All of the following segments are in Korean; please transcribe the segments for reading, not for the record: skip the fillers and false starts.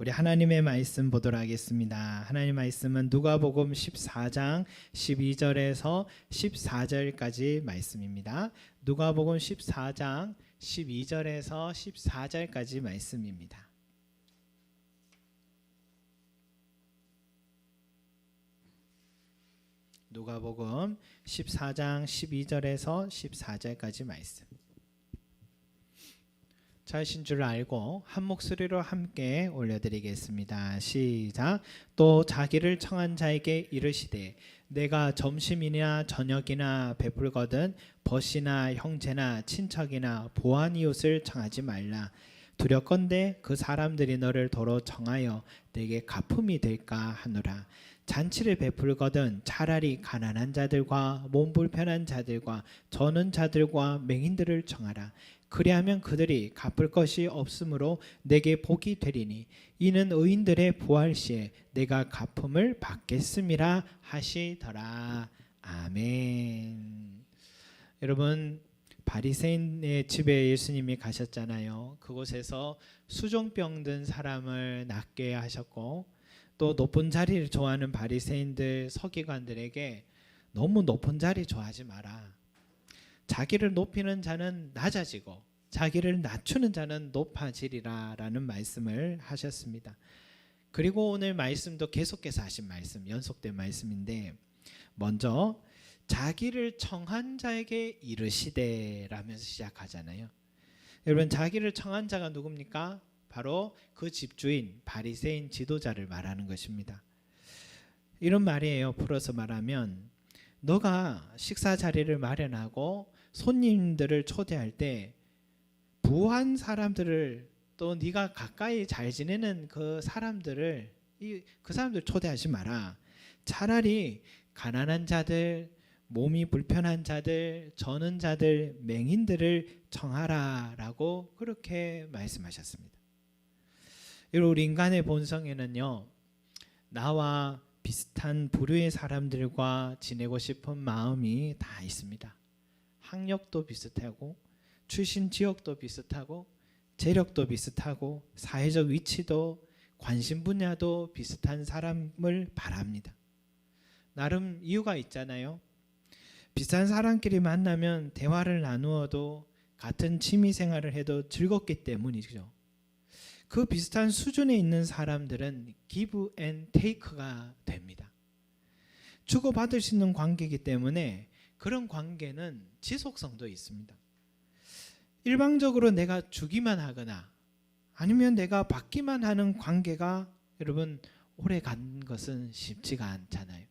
우리 하나님의 말씀 보도록 하겠습니다. 하나님의 말씀은 누가복음 14장 12절에서 14절까지 말씀입니다. 누가복음 14장 12절에서 14절까지 말씀입니다. 누가복음 14장 12절에서 14절까지 말씀. 잘하신 줄 알고 한 목소리로 함께 올려드리겠습니다. 시작. 또 자기를 청한 자에게 이르시되 내가 점심이나 저녁이나 베풀거든 벗이나 형제나 친척이나 보안 이웃을 청하지 말라. 두렵건대 그 사람들이 너를 도로 청하여 내게 가품이 될까 하노라. 잔치를 베풀거든 차라리 가난한 자들과 몸 불편한 자들과 저는 자들과 맹인들을 청하라. 그리하면 그들이 갚을 것이 없으므로 내게 복이 되리니 이는 의인들의 부활 시에 내가 갚음을 받겠음이라 하시더라. 아멘. 여러분, 바리새인의 집에 예수님이 가셨잖아요. 그곳에서 수종병 든 사람을 낫게 하셨고, 또 높은 자리를 좋아하는 바리새인들 서기관들에게 너무 높은 자리 좋아하지 마라. 자기를 높이는 자는 낮아지고 자기를 낮추는 자는 높아지리라 라는 말씀을 하셨습니다. 그리고 오늘 말씀도 계속해서 하신 말씀, 연속된 말씀인데, 먼저 자기를 청한 자에게 이르시되 라면서 시작하잖아요. 여러분, 자기를 청한 자가 누굽니까? 바로 그 집주인 바리새인 지도자를 말하는 것입니다. 이런 말이에요. 풀어서 말하면, 너가 식사 자리를 마련하고 손님들을 초대할 때 부한 사람들을, 또 네가 가까이 잘 지내는 그 사람들을 초대하지 마라. 차라리 가난한 자들, 몸이 불편한 자들, 저는 자들, 맹인들을 청하라 라고 그렇게 말씀하셨습니다. 여러분, 우리 인간의 본성에는요, 나와 비슷한 부류의 사람들과 지내고 싶은 마음이 다 있습니다. 학력도 비슷하고 출신 지역도 비슷하고 재력도 비슷하고 사회적 위치도 관심 분야도 비슷한 사람을 바랍니다. 나름 이유가 있잖아요. 비슷한 사람끼리 만나면 대화를 나누어도 같은 취미 생활을 해도 즐겁기 때문이죠. 그 비슷한 수준에 있는 사람들은 give and take가 됩니다. 주고받을 수 있는 관계이기 때문에 그런 관계는 지속성도 있습니다. 일방적으로 내가 주기만 하거나 아니면 내가 받기만 하는 관계가 여러분 오래 간 것은 쉽지가 않잖아요.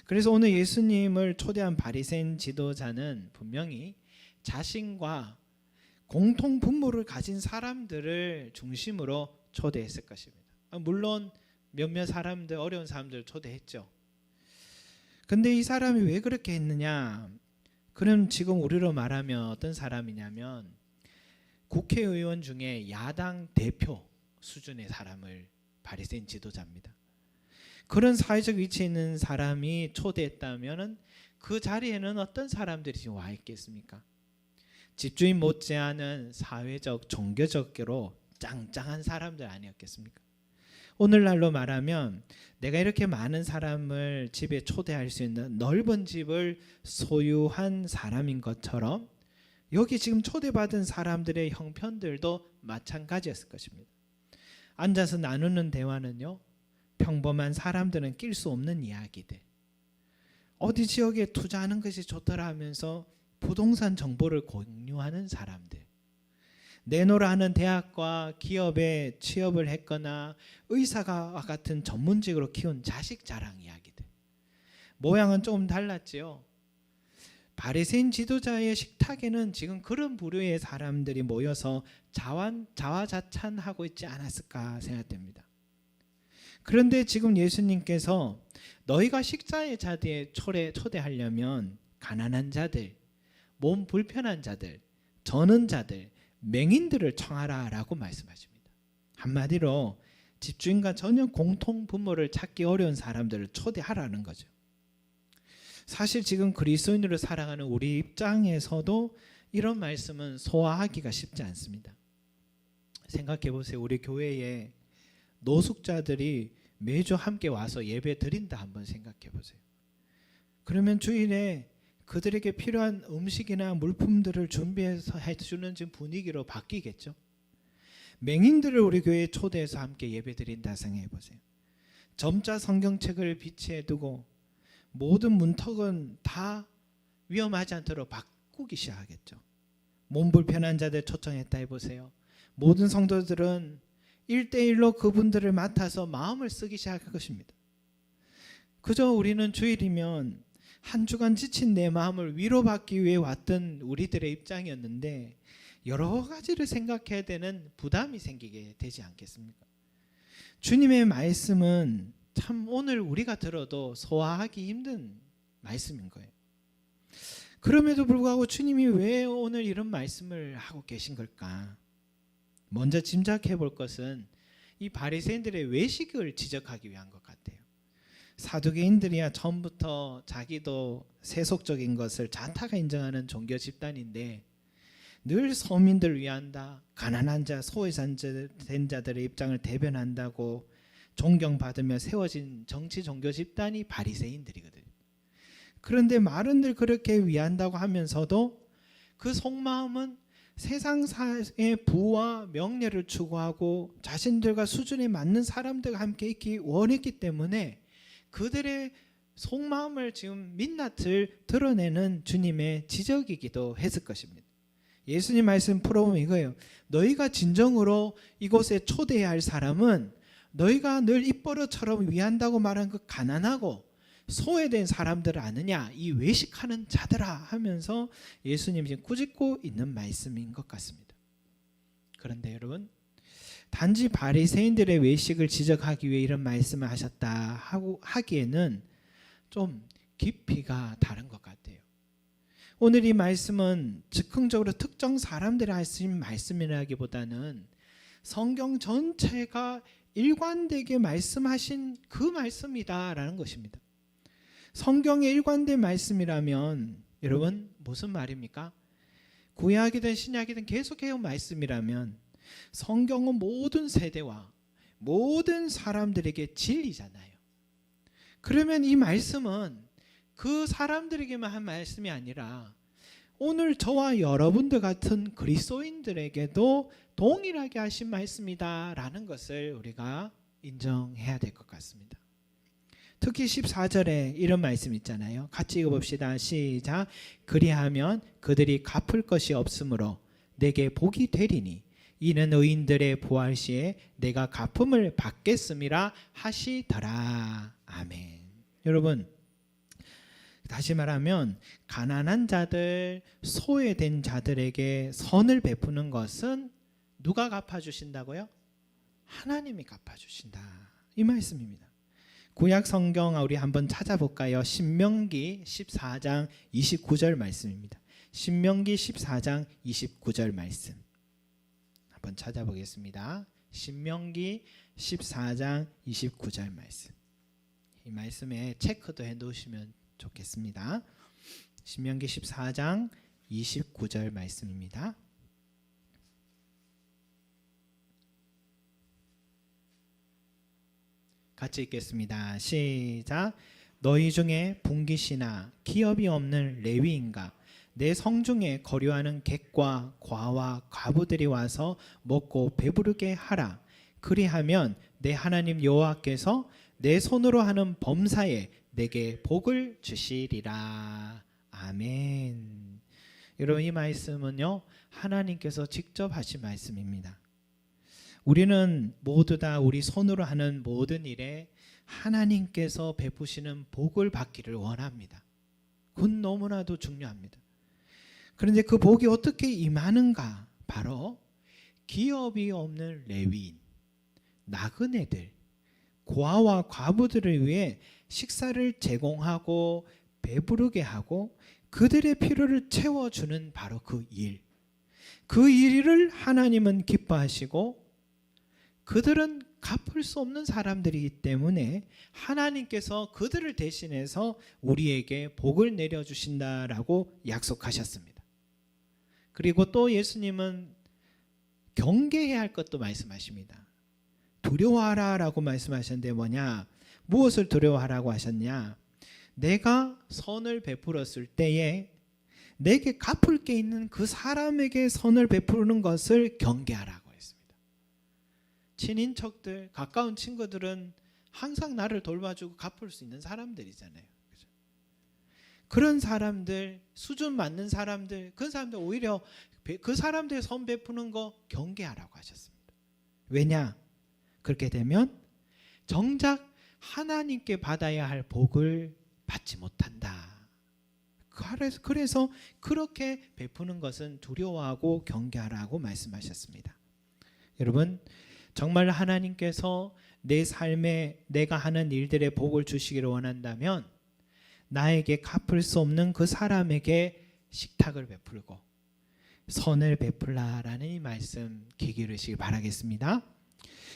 그래서 오늘 예수님을 초대한 바리새인 지도자는 분명히 자신과 공통 분모를 가진 사람들을 중심으로 초대했을 것입니다. 물론 몇몇 사람들, 어려운 사람들을 초대했죠. 근데 이 사람이 왜 그렇게 했느냐? 그럼 지금 우리로 말하면 어떤 사람이냐면 국회의원 중에 야당 대표 수준의 사람을 바리새인 지도자입니다. 그런 사회적 위치에 있는 사람이 초대했다면 그 자리에는 어떤 사람들이 지금 와 있겠습니까? 집주인 못지않은 사회적, 종교적으로 짱짱한 사람들 아니었겠습니까? 오늘날로 말하면 내가 이렇게 많은 사람을 집에 초대할 수 있는 넓은 집을 소유한 사람인 것처럼 여기 지금 초대받은 사람들의 형편들도 마찬가지였을 것입니다. 앉아서 나누는 대화는요, 평범한 사람들은 낄 수 없는 이야기들, 어디 지역에 투자하는 것이 좋더라 하면서 부동산 정보를 공유하는 사람들, 내노라 하는 대학과 기업에 취업을 했거나 의사가 같은 전문직으로 키운 자식 자랑 이야기들. 모양은 조금 달랐지요. 바리새인 지도자의 식탁에는 지금 그런 부류의 사람들이 모여서 자화자찬하고 있지 않았을까 생각됩니다. 그런데 지금 예수님께서 너희가 식사의 자리에 초대하려면 가난한 자들, 몸 불편한 자들, 저는 자들, 맹인들을 청하라 라고 말씀하십니다. 한마디로 집주인과 전혀 공통 분모를 찾기 어려운 사람들을 초대하라는 거죠. 사실 지금 그리스도인으로 살아가는 우리 입장에서도 이런 말씀은 소화하기가 쉽지 않습니다. 생각해 보세요. 우리 교회에 노숙자들이 매주 함께 와서 예배 드린다 한번 생각해 보세요. 그러면 주일에 그들에게 필요한 음식이나 물품들을 준비해서 해주는 지금 분위기로 바뀌겠죠. 맹인들을 우리 교회에 초대해서 함께 예배 드린다 생각해 보세요. 점자 성경책을 비치해 두고 모든 문턱은 다 위험하지 않도록 바꾸기 시작하겠죠. 몸 불편한 자들 초청했다 해보세요. 모든 성도들은 1대1로 그분들을 맡아서 마음을 쓰기 시작할 것입니다. 그저 우리는 주일이면 한 주간 지친 내 마음을 위로받기 위해 왔던 우리들의 입장이었는데 여러 가지를 생각해야 되는 부담이 생기게 되지 않겠습니까? 주님의 말씀은 참 오늘 우리가 들어도 소화하기 힘든 말씀인 거예요. 그럼에도 불구하고 주님이 왜 오늘 이런 말씀을 하고 계신 걸까? 먼저 짐작해 볼 것은 이 바리새인들의 외식을 지적하기 위한 것 같아요. 사두개인들이야 처음부터 자기도 세속적인 것을 자타가 인정하는 종교 집단인데 늘 서민들을 위한다, 가난한 자, 소외된 자들의 입장을 대변한다고 존경받으며 세워진 정치 종교 집단이 바리새인들이거든요. 그런데 말은들 그렇게 위한다고 하면서도 그 속마음은 세상의 부와 명예를 추구하고 자신들과 수준에 맞는 사람들과 함께 있기 원했기 때문에 그들의 속마음을 지금 민낯을 드러내는 주님의 지적이기도 했을 것입니다. 예수님 말씀 풀어보면 이거예요. 너희가 진정으로 이곳에 초대해야 할 사람은 너희가 늘 입버릇처럼 위한다고 말한 그 가난하고 소외된 사람들을 아느냐, 이 외식하는 자들아 하면서 예수님이 지금 꾸짖고 있는 말씀인 것 같습니다. 그런데 여러분, 단지 바리새인들의 외식을 지적하기 위해 이런 말씀을 하셨다 하고 하기에는 좀 깊이가 다른 것 같아요. 오늘 이 말씀은 즉흥적으로 특정 사람들이 하신 말씀이라기보다는 성경 전체가 일관되게 말씀하신 그 말씀이다라는 것입니다. 성경의 일관된 말씀이라면 여러분 무슨 말입니까? 구약이든 신약이든 계속해온 말씀이라면 성경은 모든 세대와 모든 사람들에게 진리잖아요. 그러면 이 말씀은 그 사람들에게만 한 말씀이 아니라 오늘 저와 여러분들 같은 그리스도인들에게도 동일하게 하신 말씀이다라는 것을 우리가 인정해야 될 것 같습니다. 특히 14절에 이런 말씀 있잖아요. 같이 읽어봅시다. 시작. 그리하면 그들이 갚을 것이 없으므로 내게 복이 되리니 이는 의인들의 부활 시에 내가 갚음을 받겠음이라 하시더라. 아멘. 여러분, 다시 말하면 가난한 자들, 소외된 자들에게 선을 베푸는 것은 누가 갚아주신다고요? 하나님이 갚아주신다. 이 말씀입니다. 구약 성경 우리 한번 찾아볼까요? 신명기 14장 29절 말씀입니다. 신명기 14장 29절 말씀 한번 찾아보겠습니다. 신명기 14장 29절 말씀. 이 말씀에 체크도 해 놓으시면 좋겠습니다. 신명기 14장 29절 말씀입니다. 같이 읽겠습니다. 시작. 너희 중에 분깃이나 기업이 없는 레위인가 내 성중에 거류하는 객과 과와 과부들이 와서 먹고 배부르게 하라. 그리하면 내 하나님 여호와께서 내 손으로 하는 범사에 내게 복을 주시리라. 아멘. 여러분, 이 말씀은요 하나님께서 직접 하신 말씀입니다. 우리는 모두 다 우리 손으로 하는 모든 일에 하나님께서 베푸시는 복을 받기를 원합니다. 그건 너무나도 중요합니다. 그런데 그 복이 어떻게 임하는가? 바로 기업이 없는 레위인, 나그네들, 고아와 과부들을 위해 식사를 제공하고 배부르게 하고 그들의 필요를 채워주는 바로 그 일. 그 일을 하나님은 기뻐하시고 그들은 갚을 수 없는 사람들이기 때문에 하나님께서 그들을 대신해서 우리에게 복을 내려주신다라고 약속하셨습니다. 그리고 또 예수님은 경계해야 할 것도 말씀하십니다. 두려워하라라고 말씀하셨는데 뭐냐? 무엇을 두려워하라고 하셨냐? 내가 선을 베풀었을 때에 내게 갚을 게 있는 그 사람에게 선을 베푸는 것을 경계하라고 했습니다. 친인척들, 가까운 친구들은 항상 나를 돌봐주고 갚을 수 있는 사람들이잖아요. 그죠? 그런 사람들, 수준 맞는 사람들, 그 사람들 오히려 그 사람들 선 베푸는 거 경계하라고 하셨습니다. 왜냐? 그렇게 되면 정작 하나님께 받아야 할 복을 받지 못한다. 그래서 그렇게 베푸는 것은 두려워하고 경계하라고 말씀하셨습니다. 여러분, 정말 하나님께서 내 삶에 내가 하는 일들의 복을 주시기를 원한다면 나에게 갚을 수 없는 그 사람에게 식탁을 베풀고 선을 베풀라라는 이 말씀 귀 기울이시길 바라겠습니다.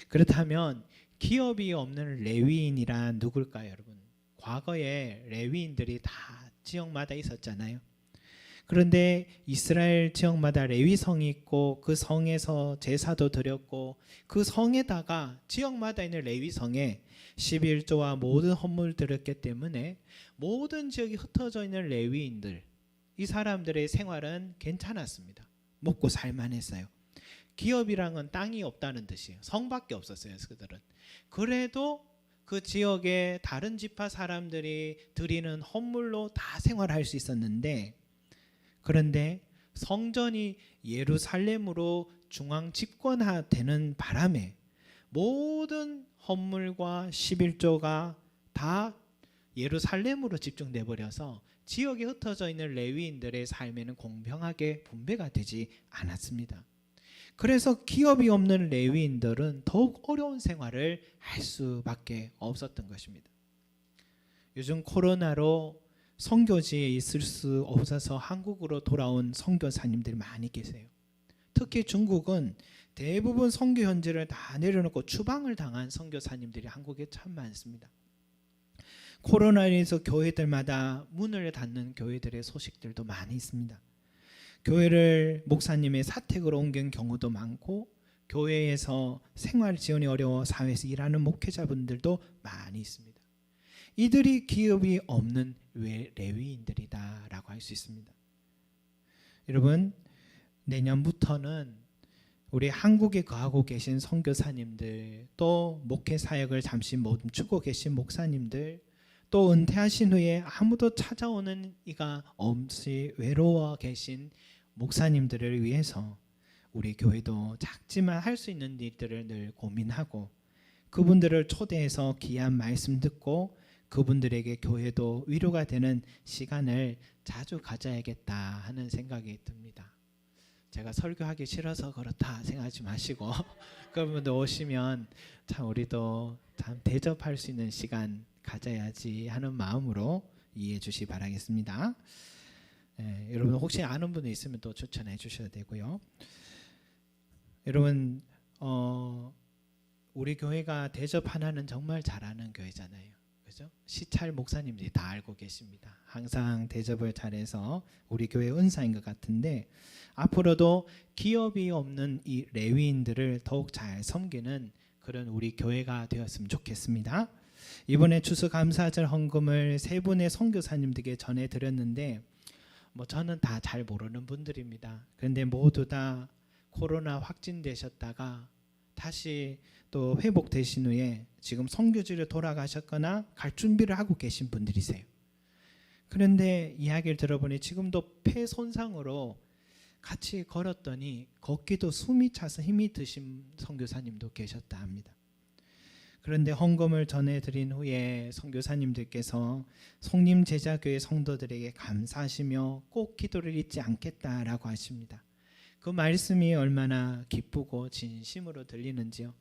그렇다면 기업이 없는 레위인이란 누굴까요, 여러분? 과거에 레위인들이 다 지역마다 있었잖아요. 그런데 이스라엘 지역마다 레위성이 있고 그 성에서 제사도 드렸고 그 성에다가 지역마다 있는 레위성에 11조와 모든 헌물을 드렸기 때문에 모든 지역이 흩어져 있는 레위인들, 이 사람들의 생활은 괜찮았습니다. 먹고 살만했어요. 기업이란 건 땅이 없다는 뜻이에요. 성밖에 없었어요. 그들은. 그래도 그 지역의 다른 지파 사람들이 드리는 헌물로 다 생활할 수 있었는데, 그런데 성전이 예루살렘으로 중앙 집권화되는 바람에 모든 헌물과 11조가 다 예루살렘으로 집중돼 버려서 지역에 흩어져 있는 레위인들의 삶에는 공평하게 분배가 되지 않았습니다. 그래서 기업이 없는 레위인들은 더욱 어려운 생활을 할 수밖에 없었던 것입니다. 요즘 코로나로 선교지에 있을 수 없어서 한국으로 돌아온 선교사님들이 많이 계세요. 특히 중국은 대부분 선교 현지를 다 내려놓고 추방을 당한 선교사님들이 한국에 참 많습니다. 코로나로 인해서 교회들마다 문을 닫는 교회들의 소식들도 많이 있습니다. 교회를 목사님의 사택으로 옮긴 경우도 많고, 교회에서 생활 지원이 어려워 사회에서 일하는 목회자분들도 많이 있습니다. 이들이 기업이 없는 레위인들이다라고 할 수 있습니다. 여러분, 내년부터는 우리 한국에 거하고 계신 선교사님들, 또 목회 사역을 잠시 멈추고 계신 목사님들, 또 은퇴하신 후에 아무도 찾아오는 이가 없이 외로워 계신 목사님들을 위해서 우리 교회도 작지만 할 수 있는 일들을 늘 고민하고 그분들을 초대해서 귀한 말씀 듣고 그분들에게 교회도 위로가 되는 시간을 자주 가져야겠다 하는 생각이 듭니다. 제가 설교하기 싫어서 그렇다 생각하지 마시고 그분들 오시면 참 우리도 참 대접할 수 있는 시간 가져야지 하는 마음으로 이해해 주시기 바라겠습니다. 여러분 혹시 아는 분이 있으면 또 추천해 주셔야 되고요. 여러분 우리 교회가 대접 하나는 정말 잘하는 교회잖아요. 그죠? 시찰 목사님들이 다 알고 계십니다. 항상 대접을 잘해서 우리 교회 은사인 것 같은데, 앞으로도 기업이 없는 이 레위인들을 더욱 잘 섬기는 그런 우리 교회가 되었으면 좋겠습니다. 이번에 추수감사절 헌금을 세 분의 선교사님들에게 전해드렸는데 저는 다 잘 모르는 분들입니다. 그런데 모두 다 코로나 확진되셨다가 다시 또 회복되신 후에 지금 선교지로 돌아가셨거나 갈 준비를 하고 계신 분들이세요. 그런데 이야기를 들어보니 지금도 폐 손상으로 같이 걸었더니 걷기도 숨이 차서 힘이 드신 선교사님도 계셨다 합니다. 그런데 헌금을 전해드린 후에 선교사님들께서 송림제자교회 성도들에게 감사하시며 꼭 기도를 잊지 않겠다라고 하십니다. 그 말씀이 얼마나 기쁘고 진심으로 들리는지요.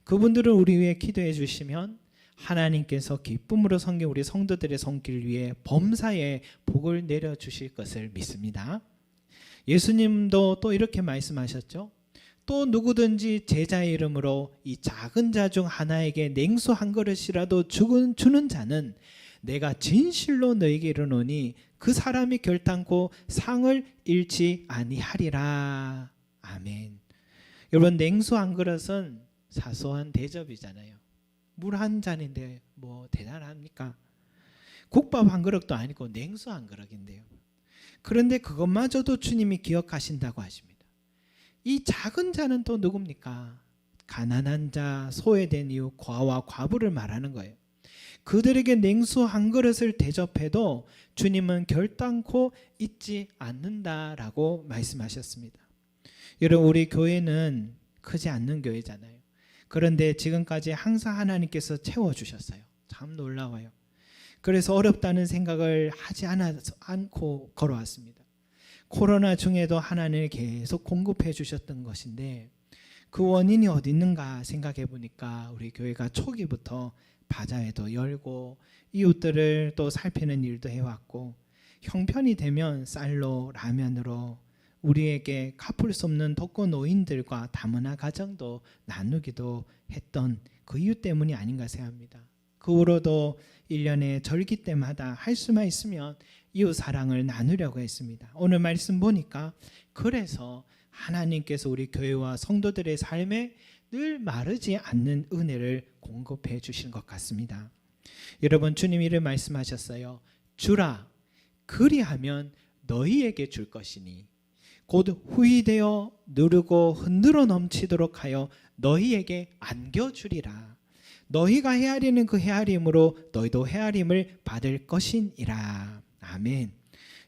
그분들을 우리 위해 기도해 주시면 하나님께서 기쁨으로 섬긴 우리 성도들의 손길 위에 범사에 복을 내려주실 것을 믿습니다. 예수님도 또 이렇게 말씀하셨죠. 또 누구든지 제자의 이름으로 이 작은 자 중 하나에게 냉수 한 그릇이라도 주는 자는 내가 진실로 너에게 이르노니 그 사람이 결단코 상을 잃지 아니하리라. 아멘. 여러분, 냉수 한 그릇은 사소한 대접이잖아요. 물 한 잔인데 뭐 대단합니까? 국밥 한 그릇도 아니고 냉수 한 그릇인데요. 그런데 그것마저도 주님이 기억하신다고 하십니다. 이 작은 자는 또 누굽니까? 가난한 자, 소외된 이유, 과와 과부를 말하는 거예요. 그들에게 냉수 한 그릇을 대접해도 주님은 결단코 잊지 않는다라고 말씀하셨습니다. 여러분, 우리 교회는 크지 않는 교회잖아요. 그런데 지금까지 항상 하나님께서 채워주셨어요. 참 놀라워요. 그래서 어렵다는 생각을 하지 않고 걸어왔습니다. 코로나 중에도 하나님을 계속 공급해 주셨던 것인데 그 원인이 어디 있는가 생각해 보니까 우리 교회가 초기부터 바자회도 열고 이웃들을 또 살피는 일도 해왔고 형편이 되면 쌀로 라면으로 우리에게 갚을 수 없는 독거 노인들과 다문화 가정도 나누기도 했던 그 이유 때문이 아닌가 생각합니다. 그 후로도 1년에 절기 때마다 할 수만 있으면 이웃 사랑을 나누려고 했습니다. 오늘 말씀 보니까 그래서 하나님께서 우리 교회와 성도들의 삶에 늘 마르지 않는 은혜를 공급해 주신 것 같습니다. 여러분, 주님이 이를 말씀하셨어요. 주라, 그리하면 너희에게 줄 것이니 곧 후히되어 누르고 흔들어 넘치도록 하여 너희에게 안겨주리라. 너희가 헤아리는 그 헤아림으로 너희도 헤아림을 받을 것이니라. 아멘.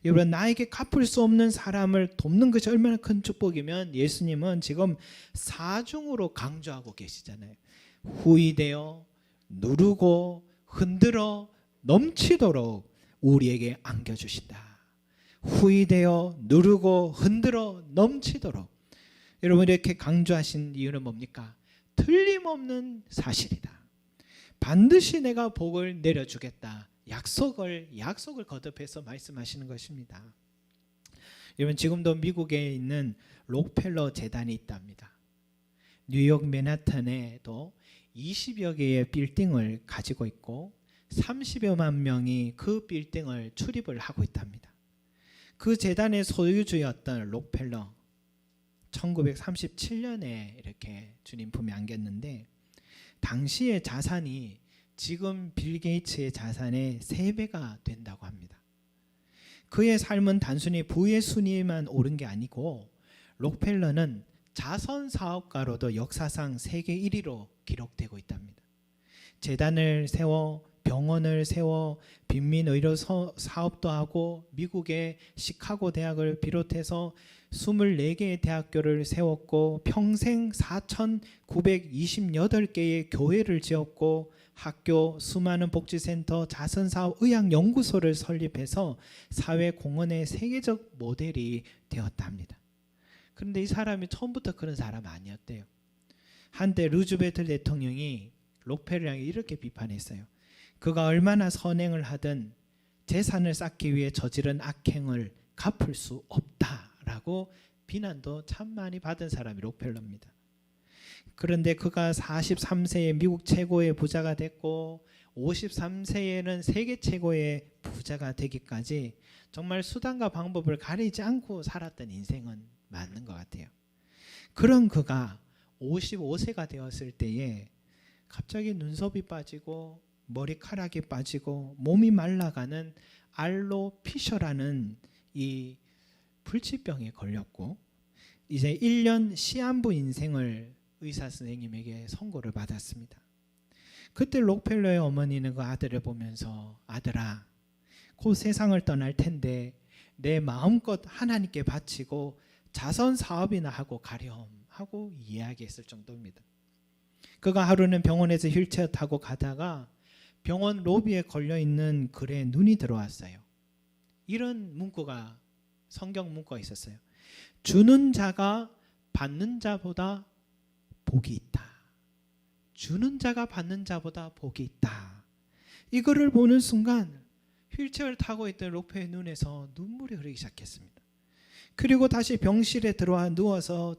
여러분, 나에게 갚을 수 없는 사람을 돕는 것이 얼마나 큰 축복이면 예수님은 지금 사중으로 강조하고 계시잖아요. 후히되어 누르고 흔들어 넘치도록 우리에게 안겨주신다. 후히되어 누르고 흔들어 넘치도록. 여러분, 이렇게 강조하신 이유는 뭡니까? 틀림없는 사실이다. 반드시 내가 복을 내려주겠다. 약속을 거듭해서 말씀하시는 것입니다. 여러분, 지금도 미국에 있는 록펠러 재단이 있답니다. 뉴욕 맨하탄에도 20여 개의 빌딩을 가지고 있고 30여만 명이 그 빌딩을 출입을 하고 있답니다. 그 재단의 소유주였던 록펠러 1937년에 이렇게 주님 품에 안겼는데 당시의 자산이 지금 빌 게이츠의 자산의 3배가 된다고 합니다. 그의 삶은 단순히 부의 순위에만 오른 게 아니고 록펠러는 자선 사업가로도 역사상 세계 1위로 기록되고 있답니다. 재단을 세워 병원을 세워 빈민의료 사업도 하고 미국의 시카고 대학을 비롯해서 24개의 대학교를 세웠고 평생 4,928개의 교회를 지었고 학교, 수많은 복지센터, 자선사업, 의학연구소를 설립해서 사회공헌의 세계적 모델이 되었답니다. 그런데 이 사람이 처음부터 그런 사람 아니었대요. 한때 루즈벨트 대통령이 록펠러를 이렇게 비판했어요. 그가 얼마나 선행을 하든 재산을 쌓기 위해 저지른 악행을 갚을 수 없다라고 비난도 참 많이 받은 사람이 록펠러입니다. 그런데 그가 43세에 미국 최고의 부자가 됐고 53세에는 세계 최고의 부자가 되기까지 정말 수단과 방법을 가리지 않고 살았던 인생은 맞는 것 같아요. 그런 그가 55세가 되었을 때에 갑자기 눈썹이 빠지고 머리카락이 빠지고 몸이 말라가는 알로피셔라는 이 불치병에 걸렸고 이제 1년 시한부 인생을 의사 선생님에게 선고를 받았습니다. 그때 록펠러의 어머니는 그 아들을 보면서 아들아, 곧 세상을 떠날 텐데 내 마음껏 하나님께 바치고 자선 사업이나 하고 가렴 하고 이야기했을 정도입니다. 그가 하루는 병원에서 휠체어 타고 가다가 병원 로비에 걸려있는 글에 눈이 들어왔어요. 이런 문구가 성경 문구가 있었어요. 주는 자가 받는 자보다 복이 있다. 주는 자가 받는 자보다 복이 있다. 이거를 보는 순간 휠체어를 타고 있던 록펠러의 눈에서 눈물이 흐르기 시작했습니다. 그리고 다시 병실에 들어와 누워서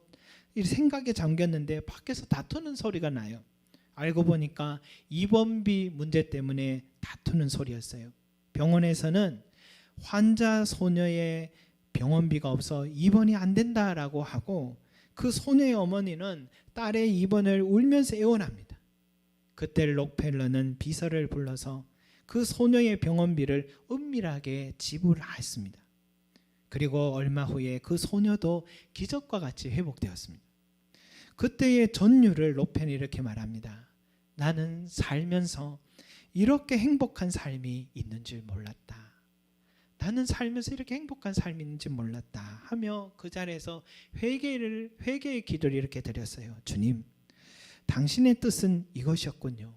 생각에 잠겼는데 밖에서 다투는 소리가 나요. 알고 보니까 입원비 문제 때문에 다투는 소리였어요. 병원에서는 환자 소녀의 병원비가 없어 입원이 안 된다라고 하고 그 소녀의 어머니는 딸의 입원을 울면서 애원합니다. 그때 록펠러는 비서를 불러서 그 소녀의 병원비를 은밀하게 지불했습니다. 그리고 얼마 후에 그 소녀도 기적과 같이 회복되었습니다. 그때의 전율을 록펠이 이렇게 말합니다. 나는 살면서 이렇게 행복한 삶이 있는 줄 몰랐다. 나는 살면서 이렇게 행복한 삶이 있는 줄 몰랐다 하며 그 자리에서 회개의 기도를 이렇게 드렸어요. 주님, 당신의 뜻은 이것이었군요.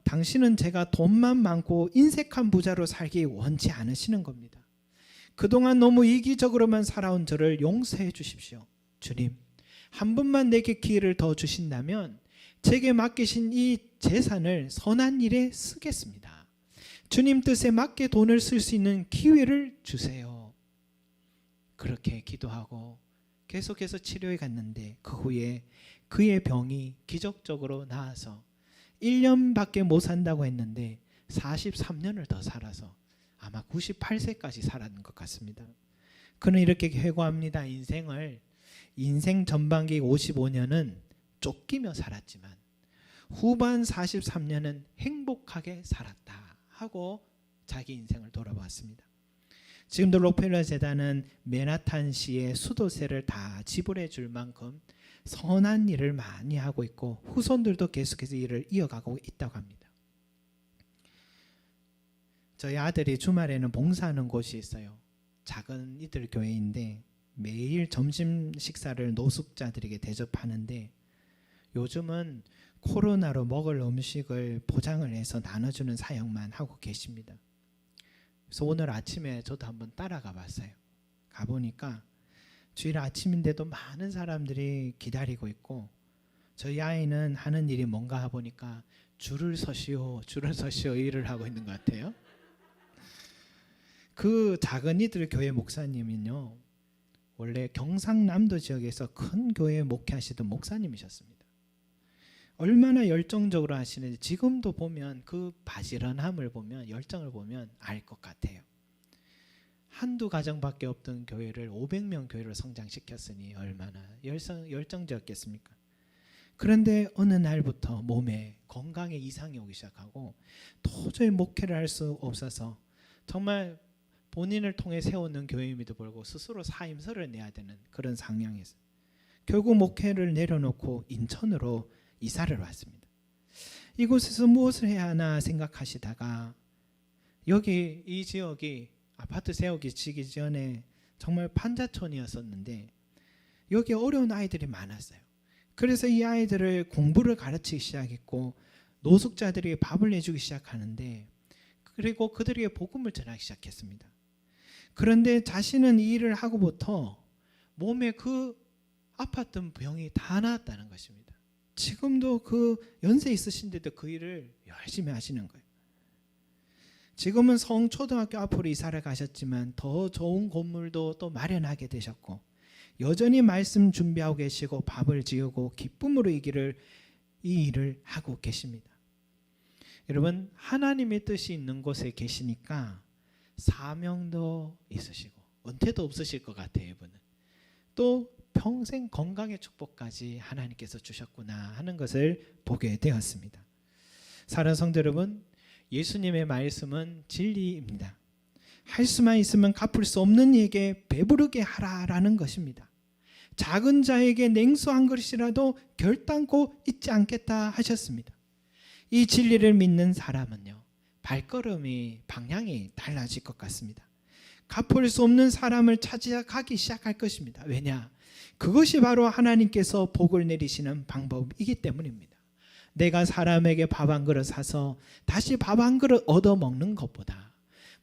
당신은 제가 돈만 많고 인색한 부자로 살기 원치 않으시는 겁니다. 그동안 너무 이기적으로만 살아온 저를 용서해 주십시오. 주님, 한 번만 내게 기회를 더 주신다면 제게 맡기신 이 재산을 선한 일에 쓰겠습니다. 주님 뜻에 맞게 돈을 쓸 수 있는 기회를 주세요. 그렇게 기도하고 계속해서 치료해 갔는데 그 후에 그의 병이 기적적으로 나아서 1년밖에 못 산다고 했는데 43년을 더 살아서 아마 98세까지 살았는 것 같습니다. 그는 이렇게 회고합니다. 인생 전반기 55년은 쫓기며 살았지만 후반 43년은 행복하게 살았다 하고 자기 인생을 돌아봤습니다. 지금도 록펠러 재단은 맨하탄시의 수도세를 다 지불해 줄 만큼 선한 일을 많이 하고 있고 후손들도 계속해서 일을 이어가고 있다고 합니다. 저희 아들이 주말에는 봉사하는 곳이 있어요. 작은 이들 교회인데 매일 점심 식사를 노숙자들에게 대접하는데 요즘은 코로나로 먹을 음식을 포장을 해서 나눠주는 사역만 하고 계십니다. 그래서 오늘 아침에 저도 한번 따라가 봤어요. 가보니까 주일 아침인데도 많은 사람들이 기다리고 있고 저희 아이는 하는 일이 뭔가 보니까 줄을 서시오 일을 하고 있는 것 같아요. 그 작은 이들 교회 목사님은요, 원래 경상남도 지역에서 큰 교회 목회하시던 목사님이셨습니다. 얼마나 열정적으로 하시는지 지금도 보면 그 바지런함을 보면, 열정을 보면 알 것 같아요. 한두 가정밖에 없던 교회를 500명 교회로 성장시켰으니 얼마나 열정적이었겠습니까? 그런데 어느 날부터 몸에 건강에 이상이 오기 시작하고 도저히 목회를 할 수 없어서 정말 본인을 통해 세우는 교회임에도 불구하고 스스로 사임서를 내야 되는 그런 상황에서 결국 목회를 내려놓고 인천으로 이사를 왔습니다. 이곳에서 무엇을 해야 하나 생각하시다가 여기 이 지역이 아파트 세우기 지기 전에 정말 판자촌이었었는데 여기 어려운 아이들이 많았어요. 그래서 이 아이들을 공부를 가르치기 시작했고 노숙자들에게 밥을 내주기 시작하는데 그리고 그들에게 복음을 전하기 시작했습니다. 그런데 자신은 이 일을 하고부터 몸에 그 아팠던 병이 다 나았다는 것입니다. 지금도 그 연세 있으신데도 그 일을 열심히 하시는 거예요. 지금은 성초등학교 앞으로 이사를 가셨지만 더 좋은 건물도 또 마련하게 되셨고 여전히 말씀 준비하고 계시고 밥을 지우고 기쁨으로 이 일을 하고 계십니다. 여러분, 하나님의 뜻이 있는 곳에 계시니까 사명도 있으시고 은퇴도 없으실 것 같아요. 이분은 또 평생 건강의 축복까지 하나님께서 주셨구나 하는 것을 보게 되었습니다. 사랑하는 성도 여러분, 예수님의 말씀은 진리입니다. 할 수만 있으면 갚을 수 없는 이에게 배부르게 하라라는 것입니다. 작은 자에게 냉수 한 그릇이라도 결단코 잊지 않겠다 하셨습니다. 이 진리를 믿는 사람은요, 방향이 달라질 것 같습니다. 갚을 수 없는 사람을 찾아가기 시작할 것입니다. 왜냐? 그것이 바로 하나님께서 복을 내리시는 방법이기 때문입니다. 내가 사람에게 밥 한 그릇 사서 다시 밥 한 그릇 얻어먹는 것보다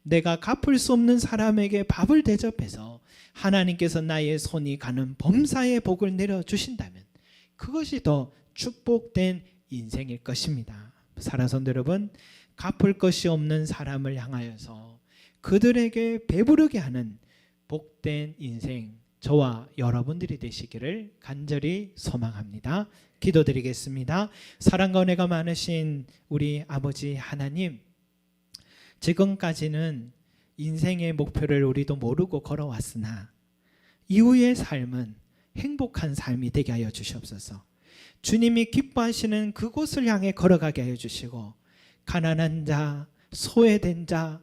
내가 갚을 수 없는 사람에게 밥을 대접해서 하나님께서 나의 손이 가는 범사의 복을 내려주신다면 그것이 더 축복된 인생일 것입니다. 사랑하는 성도 여러분, 갚을 것이 없는 사람을 향하여서 그들에게 배부르게 하는 복된 인생, 저와 여러분들이 되시기를 간절히 소망합니다. 기도드리겠습니다. 사랑과 은혜가 많으신 우리 아버지 하나님, 지금까지는 인생의 목표를 우리도 모르고 걸어왔으나 이후의 삶은 행복한 삶이 되게 하여 주시옵소서. 주님이 기뻐하시는 그곳을 향해 걸어가게 하여 주시고, 가난한 자, 소외된 자,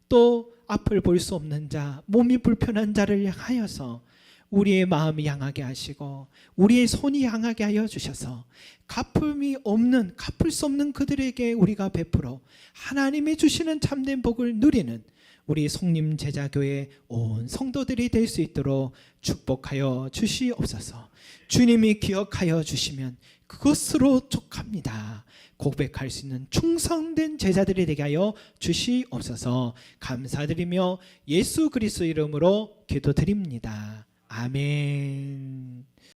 또 앞을 볼 수 없는 자, 몸이 불편한 자를 향하여서 우리의 마음이 향하게 하시고 우리의 손이 향하게 하여 주셔서 갚을 수 없는 그들에게 우리가 베풀어 하나님이 주시는 참된 복을 누리는 우리 송림 제자교회 온 성도들이 될 수 있도록 축복하여 주시옵소서. 주님이 기억하여 주시면 그것으로 족합니다. 고백할 수 있는 충성된 제자들이 되게 하여 주시옵소서. 감사드리며 예수 그리스도 이름으로 기도드립니다. 아멘.